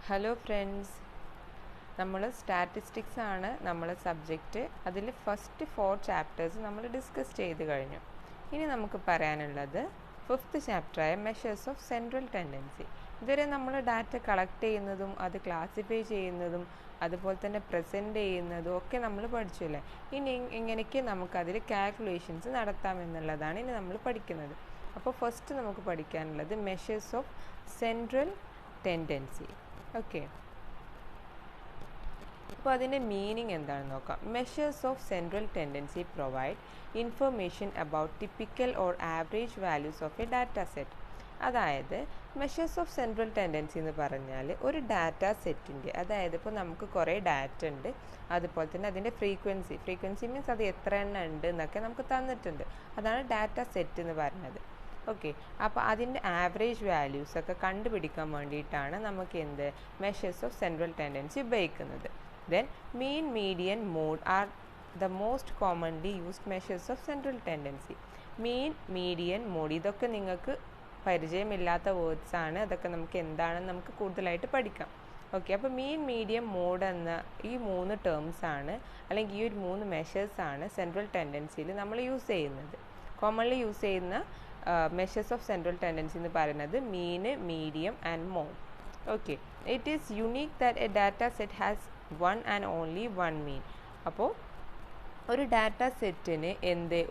Hello friends, നമ്മൾ statistics ആണ് നമ്മളെ സബ്ജക്റ്റ്. അതിൽ ഫസ്റ്റ് 4 ചാപ്റ്റേഴ്സ് നമ്മൾ ഡിസ്കസ് ചെയ്ത് കഴിഞ്ഞു. ഇനി നമുക്ക് പറയാനുള്ളത് 5th ചാപ്റ്ററായ മെഷേഴ്സ് ഓഫ് സെൻട്രൽ ടെൻഡൻസി. ഇതുവരെ നമ്മൾ ഡാറ്റ കളക്ട് ചെയ്യുന്നതും അത് ക്ലാസിഫൈ ചെയ്യുന്നതും അതുപോലെ തന്നെ പ്രസൻറ്റ് ചെയ്യുന്നതും ഒക്കെ നമ്മൾ പഠിച്ചില്ലേ. ഇനി എങ്ങനെയൊക്കെ നമുക്കതിൽ കാൽക്കുലേഷൻസ് നടത്താമെന്നുള്ളതാണ് ഇനി നമ്മൾ പഠിക്കുന്നത്. അപ്പോൾ ഫസ്റ്റ് നമുക്ക് പഠിക്കാനുള്ളത് measures of central tendency. Okay, അപ്പോൾ അതിൻ്റെ മീനിങ് എന്താണെന്ന് നോക്കാം. Measures of central tendency provide information about typical or average values of A data set. അതായത് മെഷേഴ്സ് ഓഫ് സെൻട്രൽ ടെൻഡൻസി എന്ന് പറഞ്ഞാൽ ഒരു ഡാറ്റ സെറ്റിൻ്റെ, അതായത് ഇപ്പോൾ നമുക്ക് കുറേ ഡാറ്റ ഉണ്ട്, അതുപോലെ തന്നെ അതിൻ്റെ ഫ്രീക്വൻസി മീൻസ് അത് എത്ര എണ്ണം ഉണ്ട് എന്നൊക്കെ നമുക്ക് തന്നിട്ടുണ്ട്. അതാണ് ഡാറ്റ സെറ്റ് എന്ന് പറയുന്നത്. ഓക്കെ, അപ്പോൾ അതിൻ്റെ ആവറേജ് വാല്യൂസൊക്കെ കണ്ടുപിടിക്കാൻ വേണ്ടിയിട്ടാണ് നമുക്ക് എന്ത് മെഷേഴ്സ് ഓഫ് സെൻട്രൽ ടെൻഡൻസി ഉപയോഗിക്കുന്നത്. Then mean, median, mode are the most commonly used measures of central tendency. Mean, median, mode ഇതൊക്കെ നിങ്ങൾക്ക് പരിചയമില്ലാത്ത വേർഡ്സ് ആണ്. അതൊക്കെ നമുക്ക് എന്താണെന്ന് നമുക്ക് കൂടുതലായിട്ട് പഠിക്കാം. ഓക്കെ, അപ്പോൾ മീൻ, മീഡിയം, മോഡ് എന്ന ഈ 3 ടേംസ് ആണ്, അല്ലെങ്കിൽ ഈ ഒരു 3 മെഷേഴ്സാണ് സെൻട്രൽ ടെൻഡൻസിയിൽ നമ്മൾ യൂസ് ചെയ്യുന്നത്. കോമൺലി യൂസ് ചെയ്യുന്ന മെഷേഴ്സ് ഓഫ് സെൻട്രൽ ടെൻഡൻസി എന്ന് പറയുന്നത് mean, medium and mode. Okay, it is unique that a data set has one and only one mean. അപ്പോൾ ഒരു ഡാറ്റ സെറ്റിന്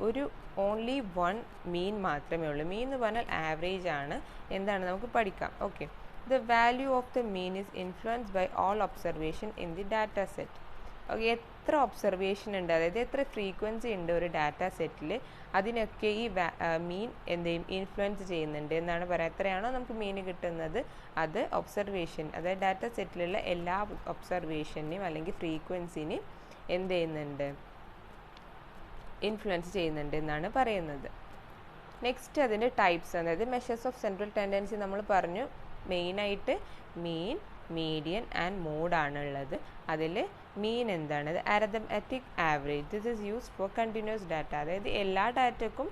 ഒരു ഓൺലി വൺ മീൻ മാത്രമേ ഉള്ളൂ. മീൻ എന്ന് പറഞ്ഞാൽ ആവറേജ് ആണ്. എന്താണ് നമുക്ക് പഠിക്കാം. Okay, the value of the mean is influenced by all observation in the data set. Okay, എത്ര ഒബ്സർവേഷൻ ഉണ്ട്, അതായത് എത്ര ഫ്രീക്വൻസി ഉണ്ട് ഒരു ഡാറ്റ സെറ്റിൽ, അതിനൊക്കെ ഈ മീൻ ഇൻഫ്ലുവൻസ് ചെയ്യുന്നുണ്ട് എന്നാണ് പറയുക. എത്രയാണോ നമുക്ക് മീൻ കിട്ടുന്നത് അത് ഒബ്സർവേഷൻ, അതായത് ഡാറ്റ സെറ്റിലുള്ള എല്ലാ ഒബ്സർവേഷനെയും അല്ലെങ്കിൽ ഫ്രീക്വൻസിനെയും ചെയ്യുന്നുണ്ട്, ഇൻഫ്ലുവൻസ് ചെയ്യുന്നുണ്ട് എന്നാണ് പറയുന്നത്. നെക്സ്റ്റ് അതിൻ്റെ ടൈപ്സ്, അതായത് മെഷേഴ്സ് ഓഫ് സെൻട്രൽ ടെൻഡൻസി നമ്മൾ പറഞ്ഞു മെയിനായിട്ട് മീൻ, മീഡിയൻ ആൻഡ് മോഡ് ആണുള്ളത്. അതിൽ മീൻ എന്താണ്, arithmetic average. This is used for continuous data. അതായത് എല്ലാ ഡാറ്റക്കും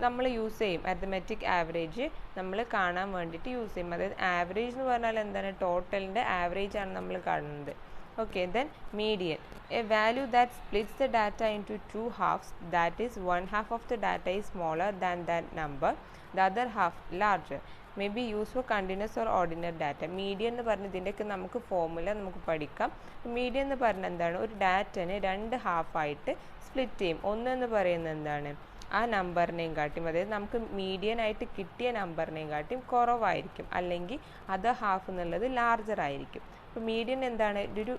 നമ്മൾ യൂസ് ചെയ്യും അരിത്മെറ്റിക് ആവറേജ് നമ്മൾ കാണാൻ വേണ്ടിയിട്ട് യൂസ് ചെയ്യും. അതായത് ആവറേജ് എന്ന് പറഞ്ഞാൽ എന്താണ്, ടോട്ടലിൻ്റെ ആവറേജ് ആണ് നമ്മൾ കാണുന്നത്. Okay, then median, a value that splits the data into 2 halves, that is, one half of the data is smaller than that number, the other half larger, may be used for continuous or ordinary data. Median എന്ന് പറഞ്ഞ ഇതിൻ്റെയൊക്കെ നമുക്ക് formula നമുക്ക് പഠിക്കാം. Median എന്ന് പറഞ്ഞാൽ എന്താണ്, ഒരു ഡാറ്റനെ 2 ഹാഫായിട്ട് സ്പ്ലിറ്റ് ചെയ്യും. ഒന്നെന്ന് പറയുന്നത് എന്താണ്, ആ നമ്പറിനെയും കാട്ടിയും, അതായത് നമുക്ക് മീഡിയൻ ആയിട്ട് കിട്ടിയ നമ്പറിനെയും കാട്ടിയും കുറവായിരിക്കും, അല്ലെങ്കിൽ അതർ ഹാഫ് എന്നുള്ളത് ലാർജർ ആയിരിക്കും. അപ്പോൾ മീഡിയൻ എന്താണ്, ഒരു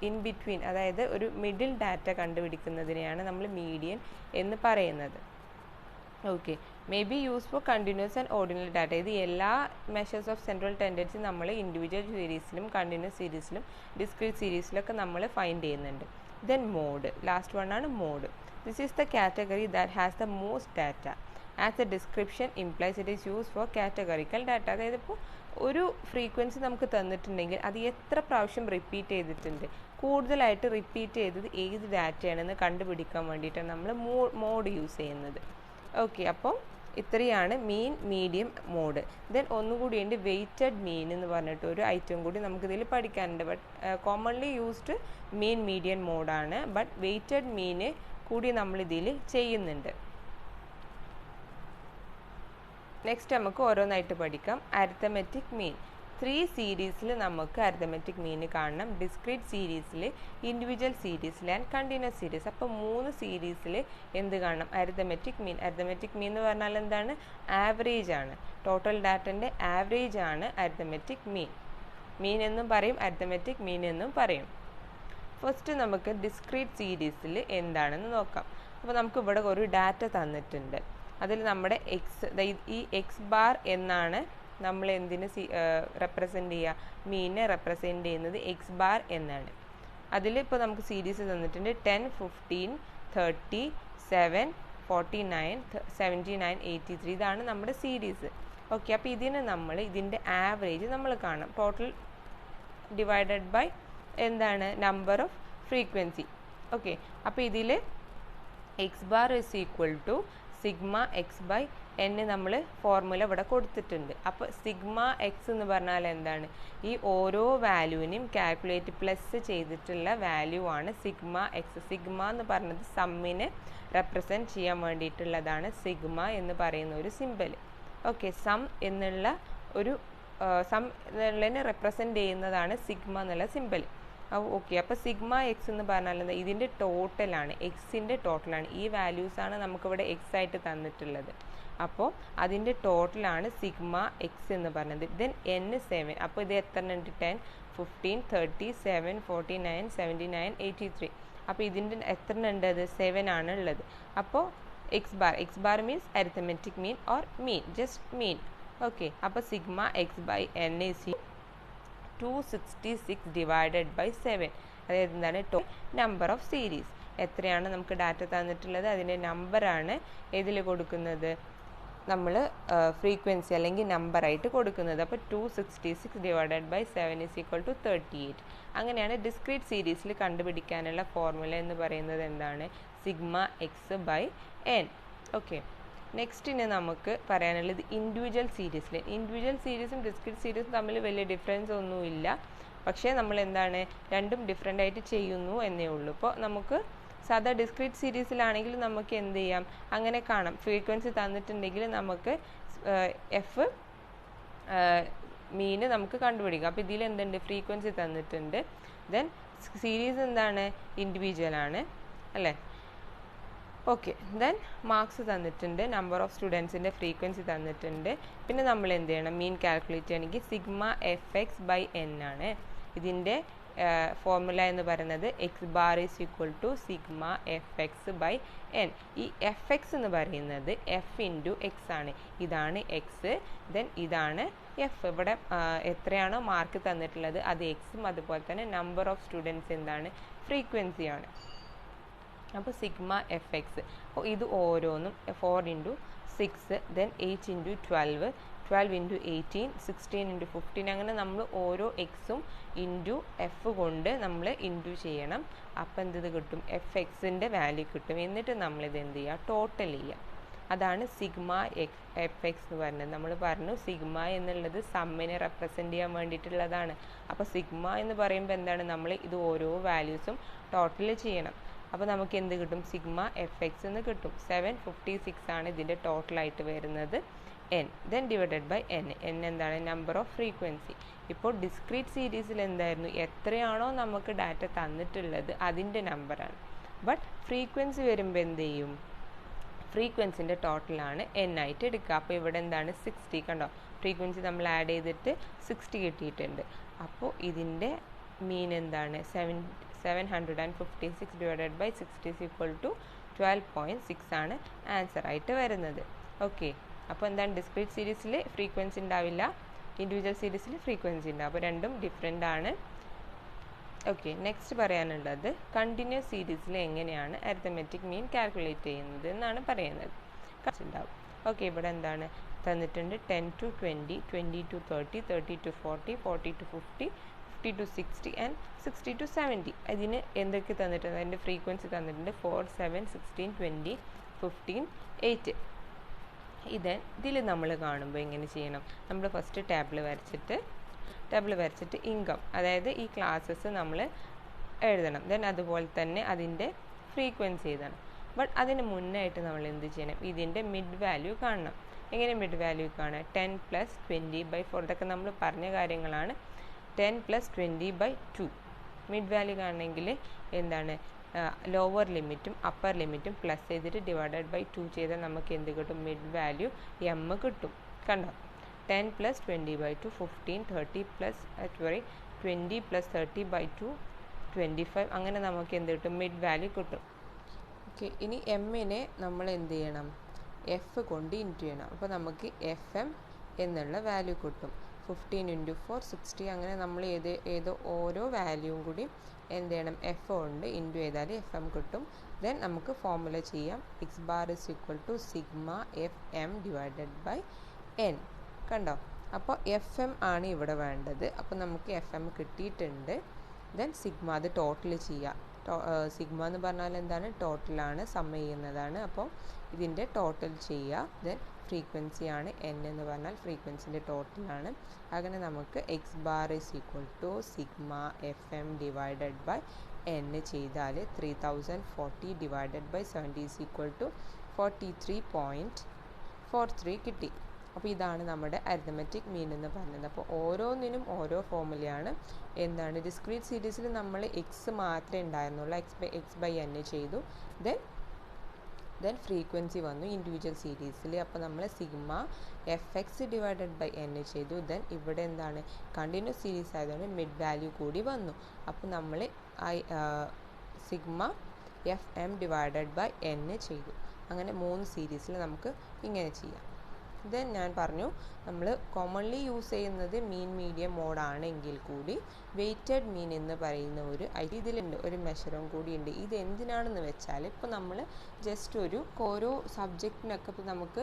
ഇൻ ബിറ്റ്വീൻ, അതായത് ഒരു മിഡിൽ ഡാറ്റ കണ്ടുപിടിക്കുന്നതിനെയാണ് നമ്മൾ മീഡിയൻ എന്ന് പറയുന്നത്. Okay, may be use for continuous and ordinary data. ഇത് എല്ലാ മെഷേഴ്സ് ഓഫ് സെൻട്രൽ ടെൻഡൻസി നമ്മൾ ഇൻഡിവിജ്വൽ സീരീസിലും കണ്ടിന്യൂസ് സീരീസിലും ഡിസ്ക്രീറ്റ് സീരീസിലൊക്കെ നമ്മൾ ഫൈൻഡ് ചെയ്യുന്നുണ്ട്. ദെൻ മോഡ്, ലാസ്റ്റ് വൺ ആണ് mode. This is the category that has the most data. As the description implies, it is used for categorical data. അതായത് ഇപ്പോൾ ഒരു frequency നമുക്ക് തന്നിട്ടുണ്ടെങ്കിൽ അത് എത്ര പ്രാവശ്യം റിപ്പീറ്റ് ചെയ്തിട്ടുണ്ട്, കൂടുതലായിട്ട് റിപ്പീറ്റ് ചെയ്തത് ഏത് ഡാറ്റയാണെന്ന് കണ്ടുപിടിക്കാൻ വേണ്ടിയിട്ടാണ് നമ്മൾ മോഡ് യൂസ് ചെയ്യുന്നത്. ഓക്കെ, അപ്പോൾ ഇത്രയാണ് മീൻ, മീഡിയം, മോഡ്. ദെൻ ഒന്നുകൂടിയുണ്ട് വെയ്റ്റഡ് മീൻ എന്ന് പറഞ്ഞിട്ട് ഒരു ഐറ്റം കൂടി നമുക്കിതിൽ പഠിക്കാനുണ്ട്. But commonly used mean, medium, മോഡാണ്. ബട്ട് വെയ്റ്റഡ് മീന് കൂടി നമ്മളിതിൽ ചെയ്യുന്നുണ്ട്. നെക്സ്റ്റ് നമുക്ക് ഓരോന്നായിട്ട് പഠിക്കാം. അരിത്മെറ്റിക് മീൻ. 3 സീരീസിൽ നമുക്ക് അരിത്മെറ്റിക് മീൻ കാണണം. ഡിസ്ക്രീറ്റ് സീരീസിൽ, ഇൻഡിവിജ്വൽ സീരീസിൽ ആൻഡ് കണ്ടിന്യൂസ് സീരീസ്. അപ്പോൾ 3 സീരീസിൽ എന്ത് കാണണം, അരിത്മെറ്റിക് മീൻ. അരിത്മെറ്റിക് മീൻ എന്ന് പറഞ്ഞാൽ എന്താണ്, ആവറേജ് ആണ്, ടോട്ടൽ ഡാറ്റൻ്റെ ആവറേജ് ആണ് അരിത്മെറ്റിക് മീൻ. മീൻ എന്നും പറയും, അരിത്മെറ്റിക് മീൻ എന്നും പറയും. ഫസ്റ്റ് നമുക്ക് ഡിസ്ക്രീറ്റ് സീരീസിൽ എന്താണെന്ന് നോക്കാം. അപ്പോൾ നമുക്ക് ഇവിടെ ഒരു ഡാറ്റ തന്നിട്ടുണ്ട്. അതിൽ നമ്മുടെ ഈ എക്സ് ബാർ എന്നാണ് നമ്മൾ എന്തിന് റെപ്രസെൻ്റ് ചെയ്യുക, മീനെ റെപ്രസെൻ്റ് ചെയ്യുന്നത് എക്സ് ബാർ എന്നാണ്. അതിൽ ഇപ്പോൾ നമുക്ക് സീരീസ് തന്നിട്ടുണ്ട് 10, 15, 30, 7, 49, 79, 83. ഇതാണ് നമ്മുടെ സീരീസ്. ഓക്കെ, അപ്പോൾ ഇതിൻ്റെ ആവറേജ് നമ്മൾ കാണാം. ടോട്ടൽ ഡിവൈഡഡ് ബൈ എന്താണ്, നമ്പർ ഓഫ് ഫ്രീക്വൻസി. ഓക്കെ, അപ്പോൾ ഇതിൽ x bar is equal to sigma X by n നമ്മൾ ഫോർമുല ഇവിടെ കൊടുത്തിട്ടുണ്ട്. അപ്പോൾ സിഗ്മ എക്സ് എന്ന് പറഞ്ഞാൽ എന്താണ്? ഈ ഓരോ വാല്യൂവിനും കാൽക്കുലേറ്റ് പ്ലസ് ചെയ്തിട്ടുള്ള വാല്യൂ ആണ് സിഗ്മ എക്സ്. സിഗ്മ എന്ന് പറഞ്ഞത് സമ്മിനെ റെപ്രസെൻറ്റ് ചെയ്യാൻ വേണ്ടിയിട്ടുള്ളതാണ് സിഗ്മ എന്ന് പറയുന്ന ഒരു സിമ്പൽ. ഓക്കെ, സം എന്നുള്ള ഒരു സം എന്നുള്ളതിനെ റെപ്രസെൻറ്റ് ചെയ്യുന്നതാണ് സിഗ്മ എന്നുള്ള സിമ്പൽ. ഓക്കെ, അപ്പോൾ സിഗ്മ എക്സ് എന്ന് പറഞ്ഞാൽ എന്താ? ഇതിൻ്റെ ടോട്ടലാണ്, എക്സിൻ്റെ ടോട്ടലാണ്. ഈ വാല്യൂസാണ് നമുക്കിവിടെ എക്സ് ആയിട്ട് തന്നിട്ടുള്ളത്. അപ്പോൾ അതിൻ്റെ ടോട്ടലാണ് സിഗ്മ എക്സ് എന്ന് പറഞ്ഞത്. Then N 7. അപ്പോൾ ഇത് എത്ര ഉണ്ട്? 10, 15, 30, 7, 49, 79, 83. അപ്പോൾ ഇതിൻ്റെ എത്ര ഉണ്ട്? അത് 7 ആണ് ഉള്ളത്. അപ്പോൾ X bar means arithmetic mean or mean, just mean. Okay, അപ്പോൾ sigma X by N is 266 divided by 7. അതായത് എന്താണ്? Number of series. എത്രയാണ് നമുക്ക് ഡാറ്റ തന്നിട്ടുള്ളത്, അതിൻ്റെ നമ്പറാണ് ഇതിൽ കൊടുക്കുന്നത്, നമ്മൾ ഫ്രീക്വൻസി അല്ലെങ്കിൽ നമ്പറായിട്ട് കൊടുക്കുന്നത്. അപ്പോൾ 266 divided by 7 is equal to 38. അങ്ങനെയാണ് ഡിസ്ക്രീറ്റ് സീരീസിൽ കണ്ടുപിടിക്കാനുള്ള ഫോർമുല എന്ന് പറയുന്നത് എന്താണ്? Sigma X by N. Okay, നെക്സ്റ്റിന് നമുക്ക് പറയാനുള്ളത് ഇൻഡിവിജ്വൽ സീരീസിൽ. ഇൻഡിവിജ്വൽ സീരീസും ഡിസ്ക്രീറ്റ് സീരീസും തമ്മിൽ വലിയ ഡിഫറൻസ് ഒന്നുമില്ല. പക്ഷേ നമ്മൾ എന്താണ്, രണ്ടും ഡിഫറെൻ്റ് ആയിട്ട് ചെയ്യുന്നു എന്നേ ഉള്ളൂ. ഇപ്പോൾ നമുക്ക് സാധാ ഡിസ്ക്രീറ്റ് സീരീസിലാണെങ്കിൽ നമുക്ക് എന്ത് ചെയ്യാം, അങ്ങനെ കാണാം. ഫ്രീക്വൻസി തന്നിട്ടുണ്ടെങ്കിൽ നമുക്ക് എഫ് മീന് നമുക്ക് കണ്ടുപിടിക്കാം. അപ്പോൾ ഇതിൽ എന്തുണ്ട്? ഫ്രീക്വൻസി തന്നിട്ടുണ്ട്. ദെൻ സീരീസ് എന്താണ്? ഇൻഡിവിജ്വൽ ആണ് അല്ലേ? ഓക്കെ, ദെൻ മാർക്സ് തന്നിട്ടുണ്ട്, നമ്പർ ഓഫ് സ്റ്റുഡൻസിൻ്റെ ഫ്രീക്വൻസി തന്നിട്ടുണ്ട്. പിന്നെ നമ്മൾ എന്ത് ചെയ്യണം? മീൻ കാൽക്കുലേറ്റ് ചെയ്യണമെങ്കിൽ sigma F x by n ആണ്. ഇതിൻ്റെ ഫോർമുല എന്ന് പറയുന്നത് X bar is equal to sigma F x by n. ഈ എഫ് എക്സ് എന്ന് പറയുന്നത് എഫ് ഇൻറ്റു എക്സ് ആണ്. ഇതാണ് എക്സ്, ദെൻ ഇതാണ് എഫ്. ഇവിടെ എത്രയാണോ മാർക്ക് തന്നിട്ടുള്ളത് അത് എക്സും, അതുപോലെ തന്നെ നമ്പർ ഓഫ് സ്റ്റുഡൻസ് എന്താണ്? ഫ്രീക്വൻസിയാണ്. അപ്പോൾ സിഗ്മ എഫ് എക്സ്. അപ്പോൾ ഇത് ഓരോന്നും 4 into 6, then 8 into 12, 12 into 18, 16 into 15. അങ്ങനെ നമ്മൾ ഓരോ എക്സും ഇൻറ്റു എഫ് കൊണ്ട് നമ്മൾ ഇൻറ്റു ചെയ്യണം. അപ്പോൾ എന്ത് കിട്ടും? എഫ് എക്സിൻ്റെ വാല്യൂ കിട്ടും. എന്നിട്ട് നമ്മളിത് എന്ത് ചെയ്യുക? ടോട്ടൽ ചെയ്യുക. അതാണ് സിഗ്മ എഫ് എക്സ് എന്ന് പറയുന്നത്. നമ്മൾ പറഞ്ഞു സിഗ്മ എന്നുള്ളത് സമ്മിനെ റെപ്രസെൻറ്റ് ചെയ്യാൻ വേണ്ടിയിട്ടുള്ളതാണ്. അപ്പോൾ സിഗ്മ എന്ന് പറയുമ്പോൾ എന്താണ്? നമ്മൾ ഇത് ഓരോ വാല്യൂസും ടോട്ടൽ ചെയ്യണം. അപ്പോൾ നമുക്ക് എന്ത് കിട്ടും? സിഗ്മ എഫ് എക്സ് എന്ന് കിട്ടും. 756 ആണ് ഇതിൻ്റെ ടോട്ടലായിട്ട് വരുന്നത്. N then divided by N. N എന്താണ്? Number of frequency. ഇപ്പോൾ ഡിസ്ക്രീറ്റ് സീരീസിൽ എന്തായിരുന്നു? എത്രയാണോ നമുക്ക് ഡാറ്റ തന്നിട്ടുള്ളത് അതിൻ്റെ നമ്പറാണ്. ബട്ട് ഫ്രീക്വൻസി വരുമ്പോൾ എന്ത് ചെയ്യും? ഫ്രീക്വൻസിൻ്റെ ടോട്ടലാണ് എൻ ആയിട്ട് എടുക്കുക. അപ്പോൾ ഇവിടെ എന്താണ്? 60. കണ്ടോ? ഫ്രീക്വൻസി നമ്മൾ ആഡ് ചെയ്തിട്ട് 60 കിട്ടിയിട്ടുണ്ട്. അപ്പോൾ ഇതിൻ്റെ മീൻ എന്താണ്? 756 divided by 60 is equal to 12.6 ആണ് ആൻസർ ആയിട്ട് വരുന്നത്. ഓക്കെ, അപ്പോൾ എന്താണ്? ഡിസ്ക്രീറ്റ് സീരീസിൽ ഫ്രീക്വൻസി ഉണ്ടാവില്ല, ഇൻഡിവിജ്വൽ സീരീസിൽ ഫ്രീക്വൻസി ഉണ്ടാവും. അപ്പോൾ രണ്ടും ഡിഫറെൻ്റ് ആണ്. ഓക്കെ, നെക്സ്റ്റ് പറയാനുള്ളത് കണ്ടിന്യൂസ് സീരീസിൽ എങ്ങനെയാണ് അരിത്തമെറ്റിക് മീൻ കാൽക്കുലേറ്റ് ചെയ്യുന്നത് എന്നാണ് പറയുന്നത്. ഉണ്ടാവും. ഓക്കെ, ഇവിടെ എന്താണ് തന്നിട്ടുണ്ട്? 10 to 20, 20 to 30, 30 to 40, 40 to 50, 50 to 60 and 60 to 70. അതിന് എന്തൊക്കെ തന്നിട്ടുണ്ട്? അതിൻ്റെ ഫ്രീക്വൻസി തന്നിട്ടുണ്ട് 4, 7, 16, 20, 15, 8. ഇതിൽ നമ്മൾ കാണുമ്പോൾ എങ്ങനെ ചെയ്യണം? നമ്മൾ ഫസ്റ്റ് ടേബിൾ വരച്ചിട്ട് ഇൻകം, അതായത് ഈ ക്ലാസ്സസ് നമ്മൾ എഴുതണം. ദെൻ അതുപോലെ തന്നെ അതിൻ്റെ ഫ്രീക്വൻസി എഴുതണം. ബട്ട് അതിന് മുന്നായിട്ട് നമ്മൾ എന്ത് ചെയ്യണം? ഇതിൻ്റെ മിഡ് വാല്യൂ കാണണം. എങ്ങനെ മിഡ് വാല്യൂ കാണുക? 10 + 20/4. ഇതൊക്കെ നമ്മൾ പറഞ്ഞ കാര്യങ്ങളാണ്. 10 + 20/2. മിഡ് വാല്യൂ കാണണമെങ്കിൽ എന്താണ്? ലോവർ ലിമിറ്റും അപ്പർ ലിമിറ്റും പ്ലസ് ചെയ്തിട്ട് ഡിവൈഡഡ് ബൈ 2 ചെയ്താൽ നമുക്ക് എന്ത് കിട്ടും? മിഡ് വാല്യൂ എം കിട്ടും. കണ്ടോ? 10 + 20/2 15, 30 20 + 30/2 25. അങ്ങനെ നമുക്ക് എന്ത് കിട്ടും? മിഡ് വാല്യൂ കിട്ടും. ഓക്കെ, ഇനി എമ്മിനെ നമ്മൾ എന്ത് ചെയ്യണം? എഫ് കൊണ്ട് ഇൻറ്റു ചെയ്യണം. അപ്പോൾ നമുക്ക് FM എന്നുള്ള വാല്യൂ കിട്ടും. 15 × 4 60. അങ്ങനെ നമ്മൾ ഏതോ ഓരോ വാല്യൂവും കൂടി എന്ത് ചെയ്യണം? എഫ് കൊണ്ട് ഇൻറ്റു ചെയ്താൽ FM കിട്ടും. ദെൻ നമുക്ക് ഫോർമുല ചെയ്യാം. X bar is equal to sigma FM divided by N. കണ്ടോ? അപ്പോൾ FM ആണ് ഇവിടെ വേണ്ടത്. അപ്പോൾ നമുക്ക് FM കിട്ടിയിട്ടുണ്ട്. ദെൻ സിഗ്മ അത് ടോട്ടൽ ചെയ്യുക. സിഗ്മ എന്ന് പറഞ്ഞാൽ എന്താണ്, ടോട്ടലാണ്, സം ചെയ്യുന്നതാണ്. അപ്പോൾ ഇതിൻ്റെ ടോട്ടൽ ചെയ്യുക. ദെൻ ഫ്രീക്വൻസിയാണ് n എന്ന് പറഞ്ഞാൽ ഫ്രീക്വൻസിൻ്റെ ടോട്ടലാണ്. അങ്ങനെ നമുക്ക് x bar is equal to sigma F M divided by n ചെയ്താൽ 3040 divided by 70 is equal to 43.43 കിട്ടി. അപ്പോൾ ഇതാണ് നമ്മുടെ അരിത്തമെറ്റിക് മീൻ എന്ന് പറഞ്ഞത്. അപ്പോൾ ഓരോന്നിനും ഓരോ ഫോമുലയാണ്. എന്താണ്, ഡിസ്ക്രീറ്റ് സീരീസിൽ നമ്മൾ എക്സ് മാത്രമേ ഉണ്ടായിരുന്നുള്ളൂ, എക്സ് ബൈ n ചെയ്തു. ദെൻ ഫ്രീക്വൻസി വന്നു ഇൻഡിവിജ്വൽ സീരീസിൽ. അപ്പോൾ നമ്മൾ sigma F X divided by n ചെയ്തു. ദെൻ ഇവിടെ എന്താണ്, കണ്ടിന്യൂസ് സീരീസ് ആയതുകൊണ്ട് മിഡ് വാല്യൂ കൂടി വന്നു. അപ്പോൾ നമ്മൾ sigma F M divided by n ചെയ്തു. അങ്ങനെ 3 സീരീസിൽ നമുക്ക് ഇങ്ങനെ ചെയ്യാം. ദെൻ ഞാൻ പറഞ്ഞു നമ്മൾ കോമൺലി യൂസ് ചെയ്യുന്നത് മീൻ മീഡിയം മോഡാണെങ്കിൽ കൂടി വെയ്റ്റഡ് മീൻ എന്ന് പറയുന്ന ഒരു ഇതിലുണ്ട്, ഒരു മെഷറും കൂടി ഉണ്ട്. ഇത് എന്തിനാണെന്ന് വെച്ചാൽ ഇപ്പോൾ നമ്മൾ ജസ്റ്റ് ഓരോ സബ്ജക്റ്റിനൊക്കെ ഇപ്പോൾ നമുക്ക്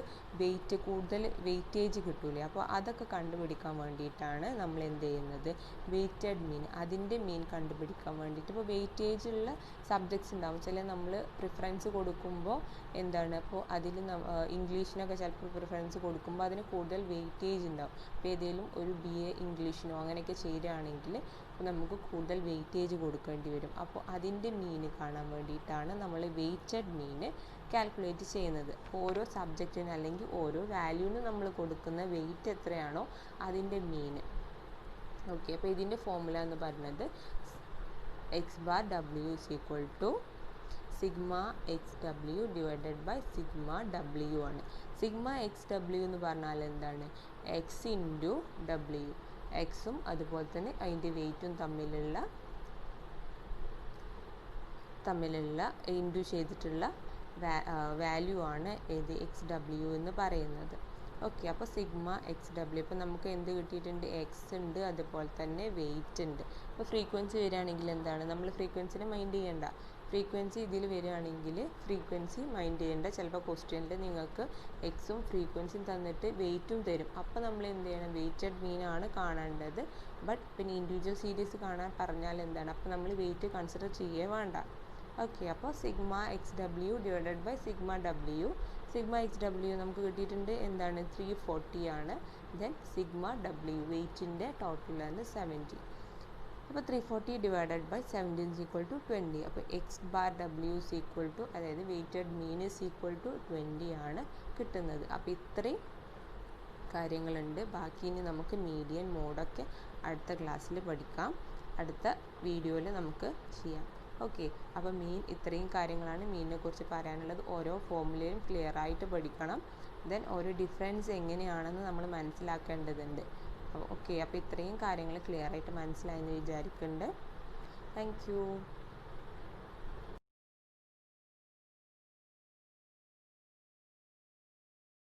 കൂടുതൽ വെയിറ്റേജ് കിട്ടൂലേ, അപ്പോൾ അതൊക്കെ കണ്ടുപിടിക്കാൻ വേണ്ടിയിട്ടാണ് നമ്മൾ എന്ത് ചെയ്യുന്നത്, വെയ്റ്റഡ് മീൻ, അതിൻ്റെ മീൻ കണ്ടുപിടിക്കാൻ വേണ്ടിയിട്ട്. ഇപ്പോൾ വെയിറ്റേജ് ഉള്ള സബ്ജക്ട്സ് ഉണ്ടാവും, ചില നമ്മൾ പ്രിഫറൻസ് കൊടുക്കുമ്പോൾ എന്താണ്, അപ്പോൾ അതിൽ ഇംഗ്ലീഷിനൊക്കെ ചിലപ്പോൾ പ്രിഫറൻസ് കൊടുക്കുമ്പോൾ അതിന് കൂടുതൽ വെയിറ്റേജ് ഉണ്ടാവും. അപ്പോൾ ഏതെങ്കിലും ഒരു BA ഇംഗ്ലീഷിനോ അങ്ങനെയൊക്കെ ചേരുകയാണെങ്കിൽ അപ്പോൾ നമുക്ക് കൂടുതൽ വെയിറ്റേജ് കൊടുക്കേണ്ടി വരും. അപ്പോൾ അതിൻ്റെ മീൻ കാണാൻ വേണ്ടിയിട്ടാണ് നമ്മൾ വെയ്റ്റഡ് മീൻ കാൽക്കുലേറ്റ് ചെയ്യുന്നത്. ഓരോ സബ്ജക്റ്റിന് അല്ലെങ്കിൽ ഓരോ വാല്യൂവിന് നമ്മൾ കൊടുക്കുന്ന വെയിറ്റ് എത്രയാണോ അതിൻ്റെ മീൻ. ഓക്കെ, അപ്പോൾ ഇതിൻ്റെ ഫോർമുല എന്ന് പറയുന്നത് X bar W is equal to sigma X W divided by sigma W ആണ്. സിഗ്മ എക്സ് ഡബ്ല്യു എന്ന് പറഞ്ഞാൽ എന്താണ്, എക്സ് ഇൻറ്റു ഡബ്ല്യു, എക്സും അതുപോലെ തന്നെ അതിൻ്റെ വെയിറ്റും തമ്മിലുള്ള ഇൻറ്റു ചെയ്തിട്ടുള്ള വാല്യൂ ആണ് ഏത് എക്സ് ഡബ്ല്യു എന്ന് പറയുന്നത്. ഓക്കെ, അപ്പോൾ സിഗ്മ എക്സ് ഡബ്ല്യു, ഇപ്പോൾ നമുക്ക് എന്ത് കിട്ടിയിട്ടുണ്ട്, എക്സ് ഉണ്ട്, അതുപോലെ തന്നെ വെയിറ്റ് ഉണ്ട്. അപ്പോൾ ഫ്രീക്വൻസി വരികയാണെങ്കിൽ എന്താണ്, നമ്മൾ ഫ്രീക്വൻസിനെ മൈൻഡ് ചെയ്യേണ്ട. ഫ്രീക്വൻസി ഇതിൽ വരികയാണെങ്കിൽ ഫ്രീക്വൻസി മൈൻഡ് ചെയ്യേണ്ട. ചിലപ്പോൾ ക്വസ്റ്റ്യനിൽ നിങ്ങൾക്ക് എക്സും ഫ്രീക്വൻസിയും തന്നിട്ട് വെയിറ്റും തരും. അപ്പോൾ നമ്മൾ എന്ത് ചെയ്യണം, വെയിറ്റഡ് മീനാണ് കാണേണ്ടത്. ബട്ട് പിന്നെ ഇൻഡിവിജ്വൽ സീരീസ് കാണാൻ പറഞ്ഞാൽ എന്താണ്, അപ്പോൾ നമ്മൾ വെയിറ്റ് കൺസിഡർ ചെയ്യേ വേണ്ട. ഓക്കെ, അപ്പോൾ sigma X W divided by sigma W, sigma X W നമുക്ക് കിട്ടിയിട്ടുണ്ട് എന്താണ്, 340 ആണ്. ദെൻ സിഗ്മ ഡബ്ല്യു വെയിറ്റിൻ്റെ ടോട്ടലാണ് 70. അപ്പോൾ 340 divided by 17 is equal to 20. അപ്പോൾ X bar W is equal to, അതായത് weighted mean is equal to 20 ആണ് കിട്ടുന്നത്. അപ്പോൾ ഇത്രയും കാര്യങ്ങളുണ്ട്. ബാക്കി ഇനി നമുക്ക് മീഡിയൻ മോഡൊക്കെ അടുത്ത ക്ലാസ്സിൽ പഠിക്കാം, അടുത്ത വീഡിയോയിൽ നമുക്ക് ചെയ്യാം. ഓക്കെ, അപ്പോൾ മീൻ ഇത്രയും കാര്യങ്ങളാണ് മീനിനെ കുറിച്ച് പറയാനുള്ളത്. ഓരോ ഫോർമുലയും ക്ലിയർ ആയിട്ട് പഠിക്കണം. ദെൻ ഓരോ ഡിഫറൻസ് എങ്ങനെയാണെന്ന് നമ്മൾ മനസ്സിലാക്കേണ്ടതുണ്ട്. ഓക്കെ, അപ്പോൾ ഇത്രയും കാര്യങ്ങൾ ക്ലിയർ ആയിട്ട് മനസ്സിലായെന്ന് വിചാരിക്കുന്നുണ്ട്. Thank you.